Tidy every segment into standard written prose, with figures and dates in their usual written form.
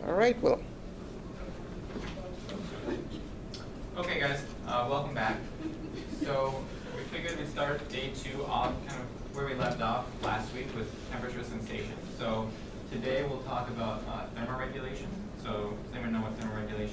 All right, Will. Okay, guys, welcome back. So we figured we'd start day 2 off kind of where we left off last week with temperature sensation. So today we'll talk about thermoregulation. So does anyone know what thermoregulation is?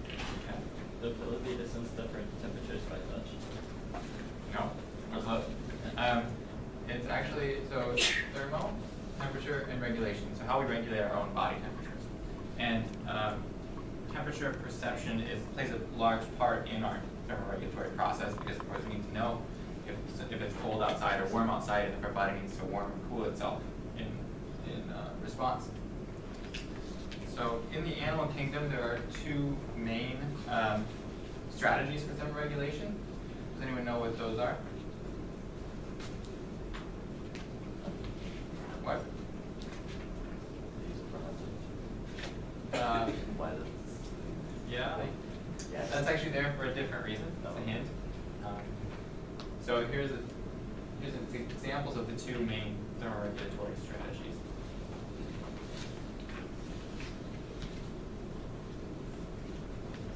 Okay. The ability to sense different temperatures by touch. No. It's actually, so thermo, temperature, and regulation. So how we regulate our own body temperatures. And temperature perception plays a large part in our thermoregulatory process because, of course, we need to know if it's cold outside or warm outside, and if our body needs to warm or cool itself in response. So in the animal kingdom, there are 2 main strategies for thermoregulation. Does anyone know what those are? What? Yeah, that's actually there for a different reason. That's a hint. So here's examples of the 2 main thermoregulatory strategies.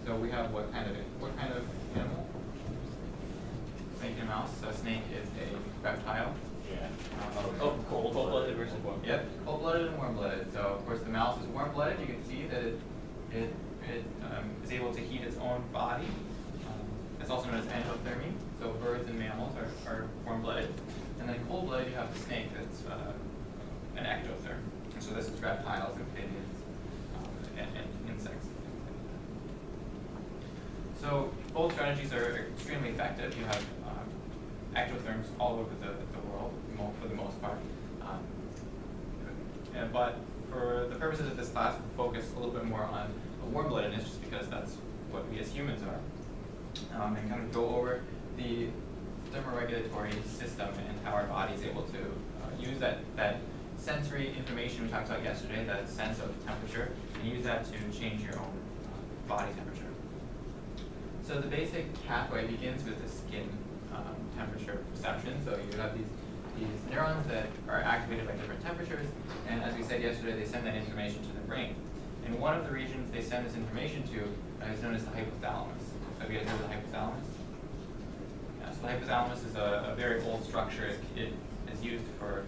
So we have what kind of animal? Snake and mouse. So snake is a reptile. Yeah. Cold-blooded versus warm-blooded. Yep, cold-blooded and warm-blooded. So of course the mouse is warm-blooded. You can see that it is able to heat its own body. It's also known as endothermy. So birds and mammals are warm-blooded. And then cold-blooded, you have the snake that's an ectotherm. And so this is reptiles, amphibians, and insects. So both strategies are extremely effective. You have ectotherms all over the world, for the most part. But for the purposes of this class, we'll focus a little bit more on warm-bloodedness, just because that's what we as humans are, and kind of go over the thermoregulatory system and how our body is able to use that sensory information we talked about yesterday, that sense of temperature, and use that to change your own body temperature. So the basic pathway begins with the skin temperature perception. So you have these neurons that are activated by different temperatures, and as we said yesterday, they send that information to the brain. And one of the regions they send this information to is known as the hypothalamus. So have you guys heard of the hypothalamus? Yeah, so the hypothalamus is a very old structure. It is used for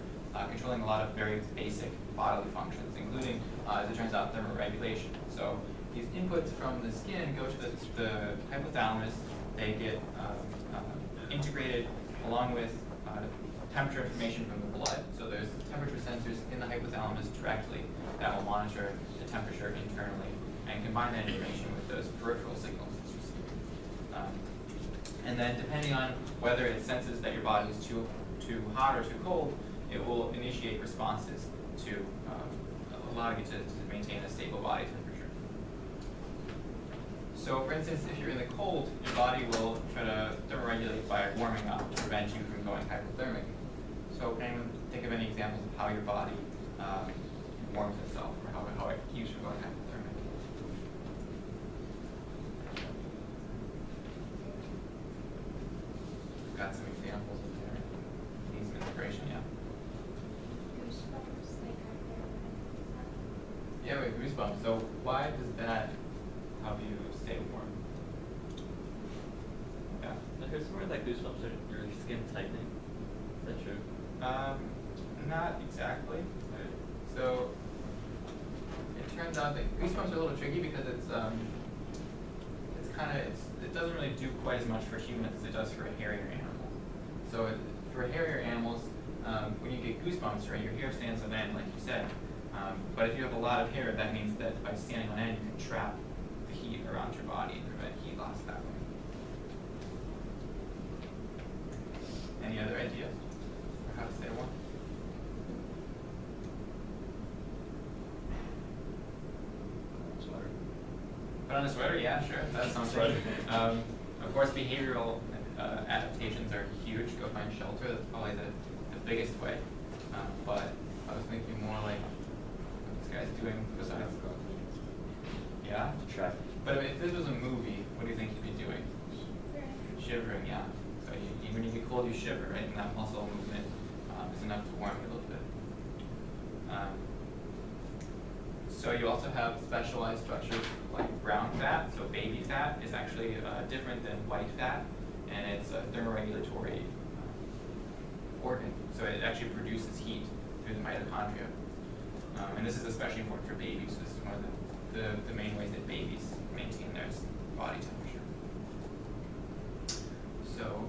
controlling a lot of very basic bodily functions, including, as it turns out, thermoregulation. So these inputs from the skin go to the hypothalamus. They get integrated along with temperature information from the blood. So there's temperature sensors in the hypothalamus directly that will monitor the temperature internally and combine that information with those peripheral signals that you see. And then depending on whether it senses that your body is too hot or too cold, it will initiate responses to allow you to maintain a stable body temperature. So for instance, if you're in the cold, your body will try to thermoregulate by warming up to prevent you from going hypothermic. So can anyone think of any examples of how your body warms itself, or how it keeps from going hypothermic? Got some examples in there. Need some inspiration, yeah. Goosebumps, like Yeah, with goosebumps. So why does that help you stay warm? Yeah. I heard somewhere that goosebumps are your skin tightening. Is that true? Not exactly. So it turns out that goosebumps are a little tricky because it doesn't really do quite as much for humans as it does for a hairier animal. So for hairier animals, when you get goosebumps, right, your hair stands on end, like you said. But if you have a lot of hair, that means that by standing on end, you can trap the heat around your body and prevent heat loss that way. Any other ideas for how to stay warm? Sweater. Put on a sweater? Yeah, sure. That sounds right. Of course, behavioral adaptations are huge. Go find shelter. That's probably the biggest way. But I was thinking more like what this guy's doing besides. Yeah? Track. But if this was a movie, what do you think he'd be doing? Shivering, yeah. So when you get cold, you shiver, right? And that muscle movement is enough to warm you a little bit. So you also have specialized structures like brown fat. So baby fat is actually different than white fat, and it's a thermoregulatory organ. So it actually produces heat through the mitochondria. And this is especially important for babies. This is one of the main ways that babies maintain their body temperature. So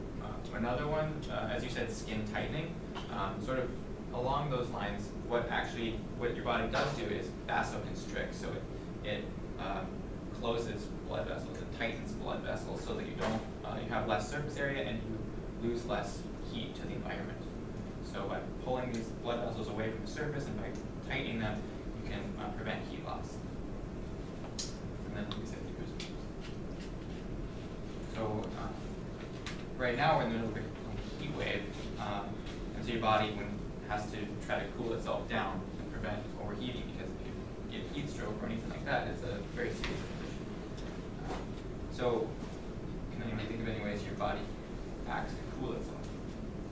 another one, as you said, skin tightening. Sort of along those lines, what your body does do is vasoconstrict. So it closes blood vessels, it tightens blood vessels so that you have less surface area and you lose less heat to the environment. So by pulling these blood vessels away from the surface and by tightening them, you can prevent heat loss. And then we said goosebumps. So right now we're in the middle of a heat wave, and so your body has to try to cool itself down and prevent overheating, because if you get heat stroke or anything like that, it's a very serious condition. So can anyone think of any ways your body acts to cool itself?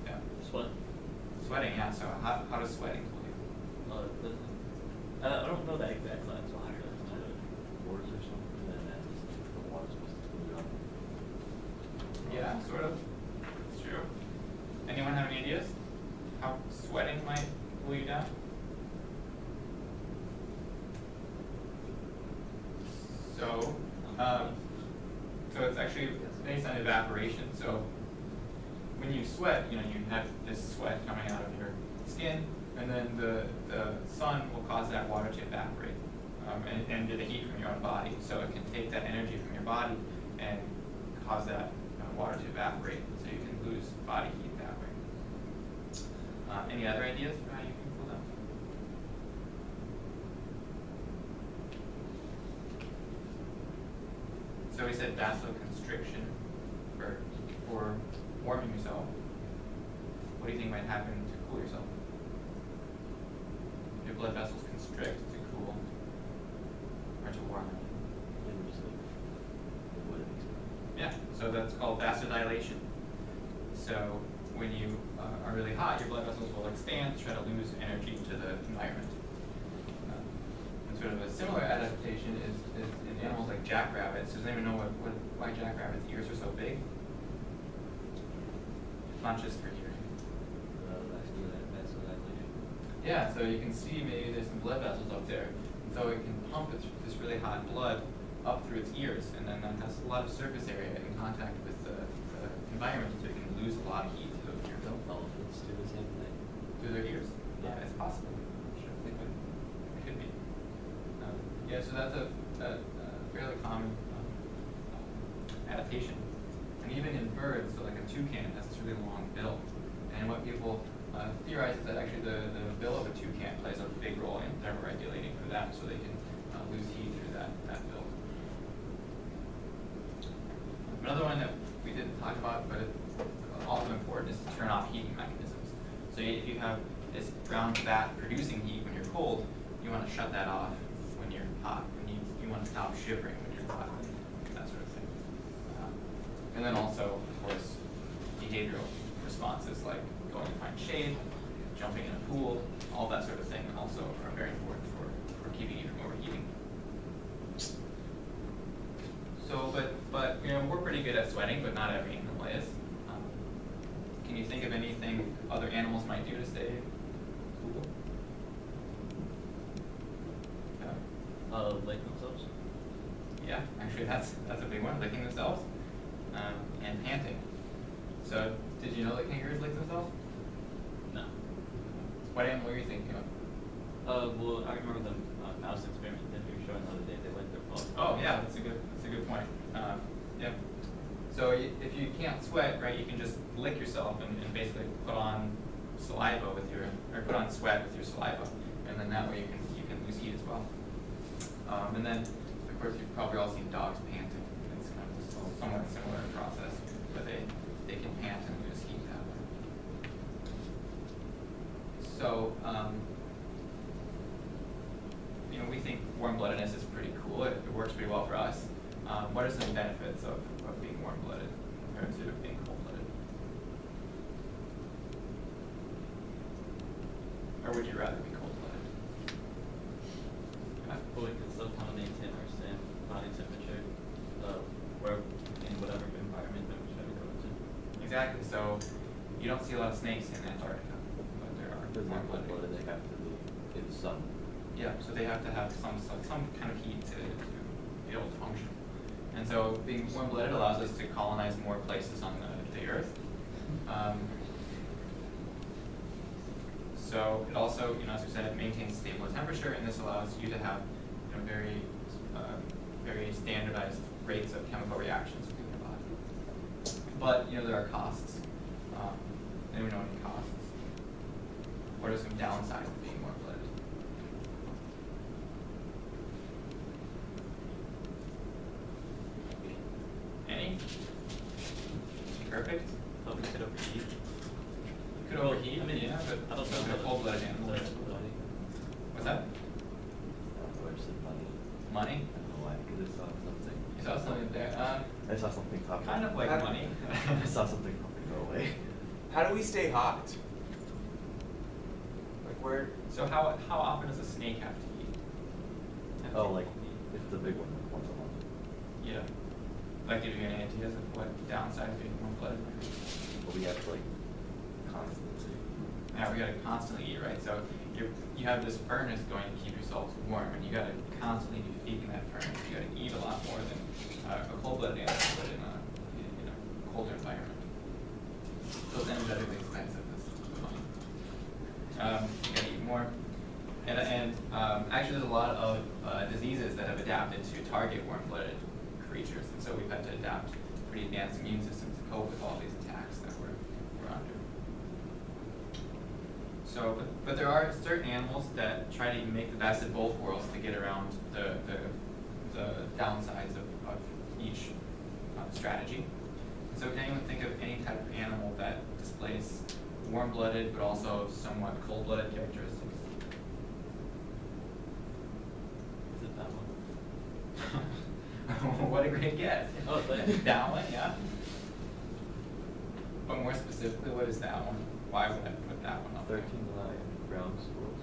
Yeah. Sweat. Sweating, yeah. So how does sweating cool you? I don't know that exact science behind it. Words or something, and then the water's supposed to cool you off. Yeah, sort of. It's true. Anyone have any ideas how sweating might cool you down? So it's actually based on evaporation. So when you sweat, you have this sweat coming out of your skin, and then the sun will cause that water to evaporate and get the heat from your own body. So it can take that energy from your body and cause that water to evaporate, so you can lose body heat that way. Any other ideas for how you can cool down? So we said vasoconstriction for warming yourself. What do you think might happen to cool yourself? Your blood vessels constrict to cool or to warm. Yeah, so that's called vasodilation. So when you are really hot, your blood vessels will expand to try to lose energy to the environment. And sort of a similar adaptation is in animals like jackrabbits. Does anyone know why jackrabbits' ears are so big? Not just for hearing. Yeah, so you can see maybe there's some blood vessels up there. And so it can pump this really hot blood up through its ears, and then that has a lot of surface area in contact with the environment, so it can lose a lot of heat to those ears. Don't elephants do the same thing? Through their ears? Yeah. It's possible. Sure, they could. It could be. Yeah, so that's a fairly common adaptation. And even in birds, so like a toucan has this really long bill. And what people theorize is that actually the bill of a toucan plays a big role in thermoregulating for them, so they can lose heat through that bill. Another one that we didn't talk about, but it's also important, is to turn off heating mechanisms. So if you have this brown fat producing heat when you're cold, you want to shut that off when you're hot. You want to stop shivering when you're hot, that sort of thing. And then also, of course, behavioral responses like going to find shade, jumping in a pool, all that sort of thing also are very important for keeping you from overheating. So, but we're pretty good at sweating, but not every animal is. Can you think of anything other animals might do to stay cool? Yeah. Lick themselves? Yeah, actually that's a big one, licking themselves, and panting. So, did you know that kangaroos lick themselves? No. What animal were you thinking of? Well, I remember the mouse experiment that you were showing the other day. They licked their paws. Oh yeah, that's a good point. Yeah. So if you can't sweat, right, you can just lick yourself and basically put on saliva put on sweat with your saliva, and then that way you can lose heat as well. And then of course you've probably all seen dogs panting. It's kind of a somewhat similar process, but they can pant and lose heat that way. So we think warm-bloodedness is pretty cool. It works pretty well for us. What are some benefits of being warm-blooded compared to being cold-blooded? Or would you rather be cold-blooded? Yeah. Well, see a lot of snakes in Antarctica, but there are Does that warm-blooded. what do they have to be in the sun? Yeah, so they have to have some kind of heat to be able to function. And so being warm-blooded allows us to colonize more places on the Earth. So it also, as we said, maintains stable temperature, and this allows you to have very standardized rates of chemical reactions within your body. But there are costs. Anyone know any costs? What are some downsides of being warm-blooded? Any? Perfect. Oh, we could overheat. You could overheat. I mean, yeah, but I don't know a cold-blooded animal. What's that? I just said money. Money? I don't know why, because I saw something. You saw something there. I saw something popping. Kind of like money. I saw something popping go away. How do we stay hot? Like where? So how often does a snake have to eat? Oh, like if it's a big one, like once a month. Yeah. Like, give you any ideas of what the downside of being warm-blooded might be? But we have to like constantly. Yeah, we gotta constantly eat, right? So you have this furnace going to keep yourselves warm, and you gotta constantly be feeding that furnace. You gotta eat a lot more than a cold-blooded animal would in a colder environment. So it's energetically expensive. You gotta eat more. And actually there's a lot of diseases that have adapted to target warm-blooded creatures, and so we've had to adapt pretty advanced immune systems to cope with all these attacks that we're under. So, but there are certain animals that try to make the best of both worlds to get around the downsides of each strategy. So can anyone think of any type of animal that displays warm-blooded but also somewhat cold-blooded characteristics? Is it that one? What a great guess. Oh, that one, yeah. But more specifically, what is that one? Why would I put that one up there? 13 lion ground squirrels.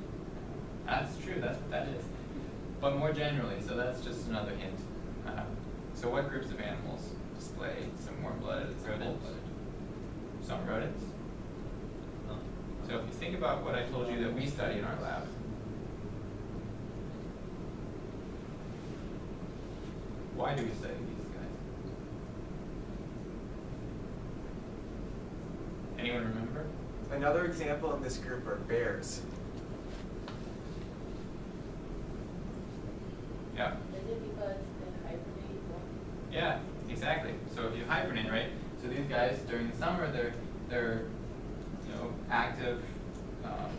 That's true, that's what that is. But more generally, so that's just another hint. So what groups of animals display some warm-blooded and some cold-blooded? Some rodents. No. So if you think about what I told you that we study in our lab, why do we study these guys? Anyone remember? Another example in this group are bears. Yeah. Is it because they hibernate more? Yeah, exactly. So if you hibernate, right? So these guys during the summer they're active,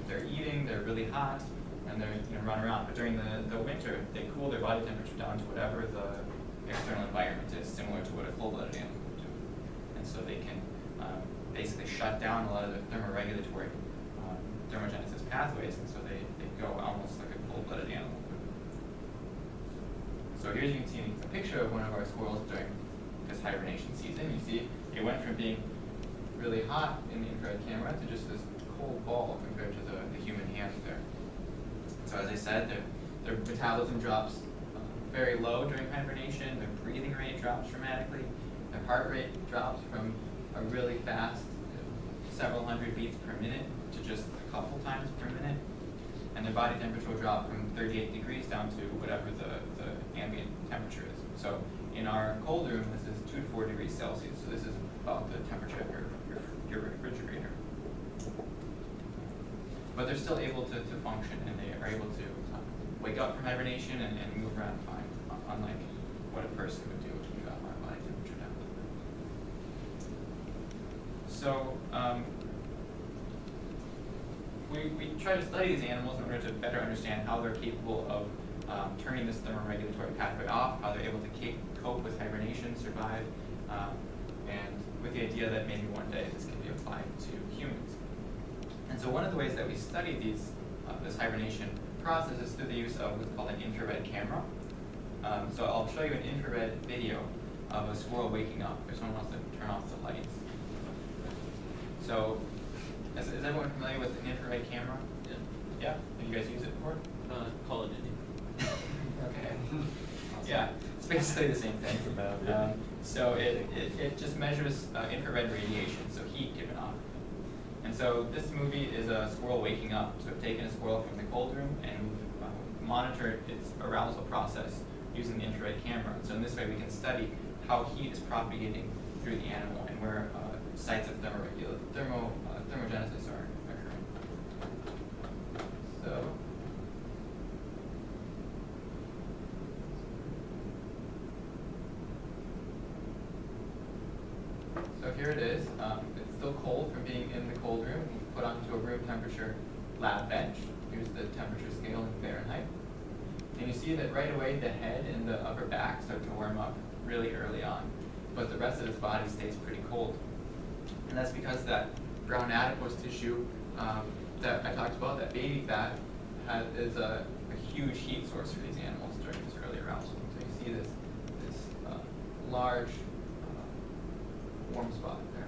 they're eating, they're really hot, and they're run around. But during the winter, they cool their body temperature down to whatever the external environment is, similar to what a cold-blooded animal would do. And so they can basically shut down a lot of the thermoregulatory thermogenesis pathways, and so they go almost like a cold-blooded animal would. So here you can see a picture of one of our squirrels during this hibernation season. You see it went from being really hot in the infrared camera to just this cold ball compared to the human hand there. So as I said, their metabolism drops very low during hibernation, their breathing rate drops dramatically, their heart rate drops from a really fast several hundred beats per minute to just a couple times per minute, and their body temperature will drop from 38 degrees down to whatever the ambient temperature is. So in our cold room, this is 2 to 4 degrees Celsius, so this is about the temperature of your refrigerator. But they're still able to function, and they are able to wake up from hibernation and move around fine, unlike what a person would do if we got our body temperature down. So we try to study these animals in order to better understand how they're capable of turning this thermoregulatory pathway off, how they're able to cope with hibernation, survive, and with the idea that maybe one day this can be applied to humans. And so one of the ways that we study this hibernation process is through the use of what's called an infrared camera. So I'll show you an infrared video of a squirrel waking up. If someone wants to turn off the lights. So, is everyone familiar with an infrared camera? Yeah. Yeah? Have you guys used it before? Call of Duty. Okay. Yeah, it's basically the same thing. So it just measures infrared radiation, so heat given off. And so this movie is a squirrel waking up. So we've taken a squirrel from the cold room and we've monitored its arousal process using the infrared camera. So in this way we can study how heat is propagating through the animal and where sites of thermogenesis are occurring. So here it is. It's still cold from being in the cold room. We've put onto a room temperature lab bench. Here's the temperature scale in Fahrenheit. And you see that right away the head and the upper back start to warm up really early on, but the rest of its body stays pretty cold. And that's because that brown adipose tissue that I talked about, that baby fat, is a huge heat source for these animals during this early arousal. So you see this large warm spot there.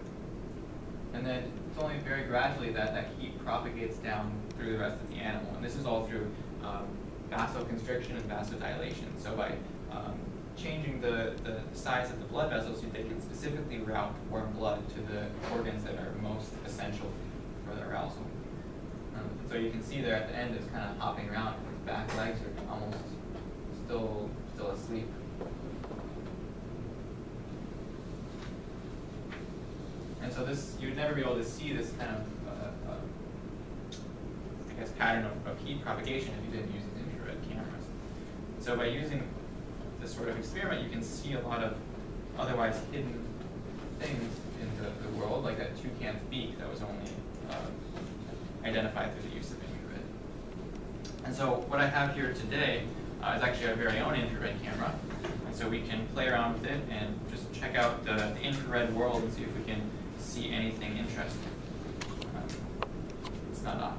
And then it's only very gradually that that heat propagates down through the rest of the animal. And this is all through vasoconstriction and vasodilation. So by changing the size of the blood vessels, they can specifically route warm blood to the organs that are most essential for the arousal. So you can see there at the end it's kind of hopping around. Its back legs are almost still asleep. And so this, you would never be able to see this kind of, I guess, pattern of heat propagation if you didn't use these infrared cameras. So by using this sort of experiment, you can see a lot of otherwise hidden things in the world, like that toucan's beak that was only identified through the use of infrared. And so what I have here today is actually our very own infrared camera. And so we can play around with it and just check out the infrared world and see if we can see anything interesting. It's not on.